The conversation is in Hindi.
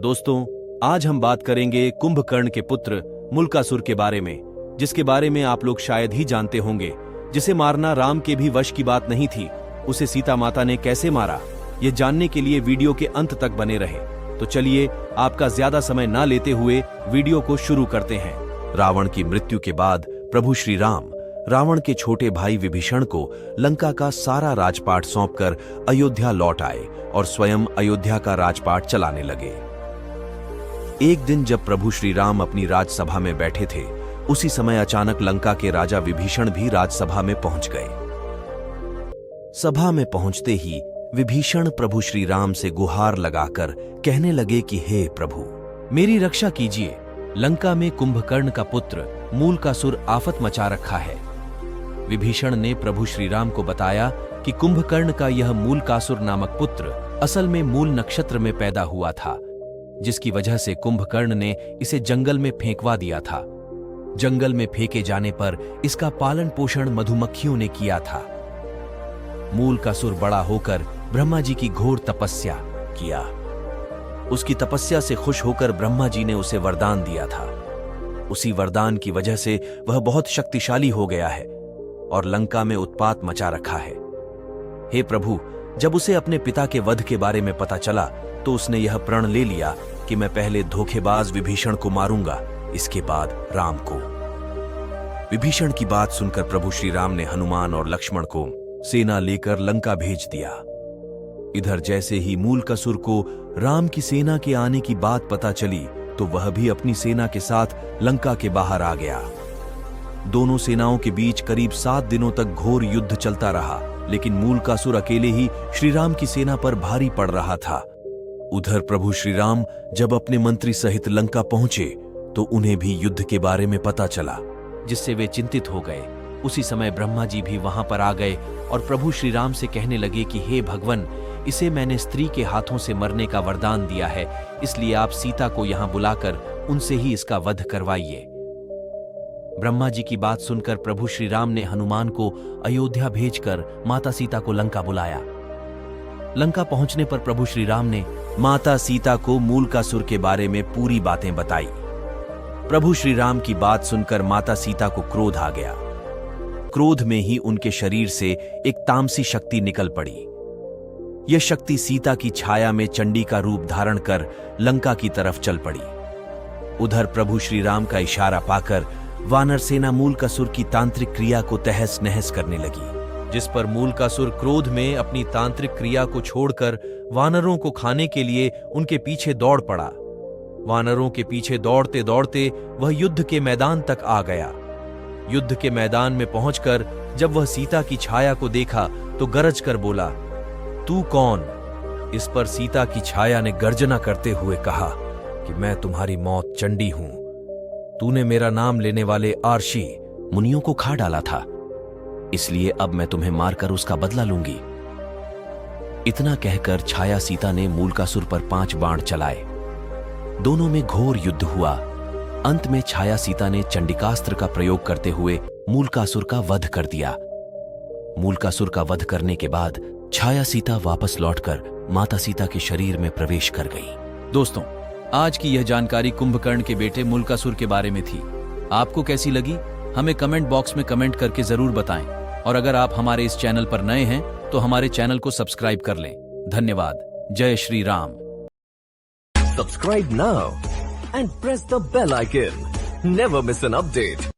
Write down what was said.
दोस्तों, आज हम बात करेंगे कुंभकर्ण के पुत्र मूलकासुर के बारे में, जिसके बारे में आप लोग शायद ही जानते होंगे। जिसे मारना राम के भी वश की बात नहीं थी। उसे सीता माता ने कैसे मारा, ये जानने के लिए वीडियो के अंत तक बने रहे। तो चलिए, आपका ज्यादा समय ना लेते हुए वीडियो को शुरू करते हैं। रावण की मृत्यु के बाद प्रभु श्री राम रावण के छोटे भाई विभीषण को लंका का सारा राजपाट सौंपकर अयोध्या लौट आए और स्वयं अयोध्या का राजपाट चलाने लगे। एक दिन जब प्रभु श्री राम अपनी राजसभा में बैठे थे, उसी समय अचानक लंका के राजा विभीषण भी राजसभा में पहुंच गए। सभा में पहुंचते ही विभीषण प्रभु श्री राम से गुहार लगाकर कहने लगे कि हे प्रभु, मेरी रक्षा कीजिए। लंका में कुंभकर्ण का पुत्र मूलकासुर आफत मचा रखा है। विभीषण ने प्रभु श्री राम को बताया कि कुंभकर्ण का यह मूलकासुर नामक पुत्र असल में मूल नक्षत्र में पैदा हुआ था, जिसकी वजह से कुंभकर्ण ने इसे जंगल में फेंकवा दिया था। जंगल में फेंके जाने पर इसका पालन पोषण मधुमक्खियों ने किया था। मूलकासुर बड़ा होकर ब्रह्मा जी की घोर तपस्या किया। उसकी तपस्या से खुश होकर ब्रह्मा जी ने उसे वरदान दिया था। उसी वरदान की वजह से वह बहुत शक्तिशाली हो गया है और लंका में उत्पात मचा रखा है। हे प्रभु, जब उसे अपने पिता के वध के बारे में पता चला तो उसने यह प्रण ले लिया कि मैं पहले धोखेबाज विभीषण को मारूंगा, इसके बाद राम को। विभीषण की बात सुनकर प्रभु श्री राम ने हनुमान और लक्ष्मण को सेना लेकर लंका भेज दिया। इधर जैसे ही मूलकासुर को राम की सेना के आने की बात पता चली तो वह भी अपनी सेना के साथ लंका के बाहर आ गया। दोनों सेनाओं के बीच करीब 7 दिनों तक घोर युद्ध चलता रहा, लेकिन मूलकासुर अकेले ही श्री राम की सेना पर भारी पड़ रहा था। उधर प्रभु श्री राम जब अपने मंत्री सहित लंका पहुंचे तो उन्हें भी युद्ध के बारे में पता चला, जिससे वे चिंतित हो गए। उसी समय ब्रह्मा जी भी वहां पर आ गए और प्रभु श्री राम से कहने लगे कि हे भगवन, इसे मैंने स्त्री के हाथों से मरने का वरदान दिया है, इसलिए आप सीता को यहां बुलाकर उनसे ही इसका वध करवाइए। ब्रह्मा जी की बात सुनकर प्रभु श्री राम ने हनुमान को अयोध्या भेजकर माता सीता को लंका बुलाया। लंका पहुंचने पर प्रभु श्री राम ने माता सीता को मूलकासुर के बारे में पूरी बातें बताई। प्रभु श्री राम की बात सुनकर माता सीता को क्रोध आ गया। क्रोध में ही उनके शरीर से एक तामसी शक्ति निकल पड़ी। यह शक्ति सीता की छाया में चंडी का रूप धारण कर लंका की तरफ चल पड़ी। उधर प्रभु श्री राम का इशारा पाकर वानर सेना मूलकासुर की तांत्रिक क्रिया को तहस नहस करने लगी, जिस पर मूलकासुर क्रोध में अपनी तांत्रिक क्रिया को छोड़कर वानरों को खाने के लिए उनके पीछे दौड़ पड़ा। वानरों के पीछे दौड़ते दौड़ते वह युद्ध के मैदान तक आ गया। युद्ध के मैदान में पहुंचकर जब वह सीता की छाया को देखा तो गरज कर बोला, तू कौन? इस पर सीता की छाया ने गर्जना करते हुए कहा कि मैं तुम्हारी मौत चंडी हूं। तूने मेरा नाम लेने वाले आर्षि मुनियों को खा डाला था, इसलिए अब मैं तुम्हें मारकर उसका बदला लूंगी। इतना कहकर छाया सीता ने मूलकासुर पर 5 बाण चलाए। दोनों में घोर युद्ध हुआ। अंत में छाया सीता ने चंडिकास्त्र का प्रयोग करते हुए मूलकासुर का वध कर दिया। मूलकासुर का वध करने के बाद छाया सीता वापस लौटकर माता सीता के शरीर में प्रवेश कर गई। दोस्तों, आज की यह जानकारी कुंभकर्ण के बेटे मूलकासुर के बारे में थी। आपको कैसी लगी, हमें कमेंट बॉक्स में कमेंट करके जरूर बताएं। और अगर आप हमारे इस चैनल पर नए हैं तो हमारे चैनल को सब्सक्राइब कर लें। धन्यवाद। जय Shri Ram. Subscribe now and press the bell icon. Never miss an update.